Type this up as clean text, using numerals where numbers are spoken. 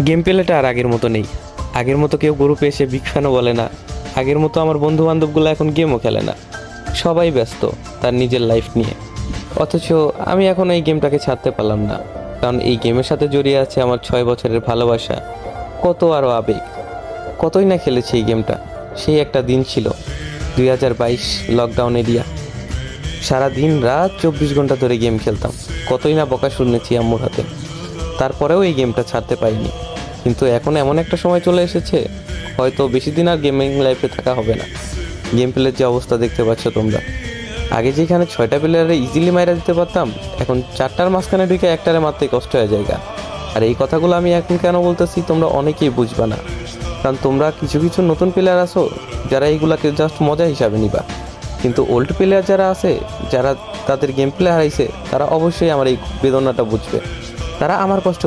Game প্লেটা আর আগের মতো নেই। আগের মতো কেউ গ্রুপে এসে বিগ ফ্যানও বলে না। আগের মতো আমার বন্ধু বান্ধবগুলো এখন গেমও খেলে না। সবাই ব্যস্ত তার নিজের লাইফ নিয়ে। অথচ আমি এখন এই গেমটাকে ছাড়তে পারলাম না, কারণ এই গেমের সাথে জড়িয়ে আছে আমার 6 বছরের ভালোবাসা, কত আরও আবেগ। কতই না খেলেছি এই গেমটা। সেই একটা দিন ছিল 2022 লকডাউন এরিয়া। সারা দিন রাত 24 ঘন্টা ধরে গেম খেলতাম। কতই না বকা শুনেছি আম্মুর হাতে, তারপরেও এই গেমটা ছাড়তে পারিনি। কিন্তু এখন এমন একটা সময় চলে এসেছে, হয়তো বেশি দিন আর গেমিং লাইফে থাকা হবে না। গেম প্লের যে অবস্থা দেখতে পাচ্ছ তোমরা, আগে যেখানে 6টা প্লেয়ারে ইজিলি মাইরা দিতে পারতাম, এখন 4টার মাঝখানে ঢুকে একটারে মারতেই কষ্ট হয়ে যায়। আর এই কথাগুলো আমি এখন কেন বলতেছি তোমরা অনেকেই বুঝবা না, কারণ তোমরা কিছু কিছু নতুন প্লেয়ার আছো যারা এইগুলাকে জাস্ট মজা হিসাবে নিবা। কিন্তু ওল্ড প্লেয়ার যারা আছে, যারা তাদের গেম প্লে হারাইছে, তারা অবশ্যই আমার এই বেদনাটা বুঝবে। তারা আমার কষ্ট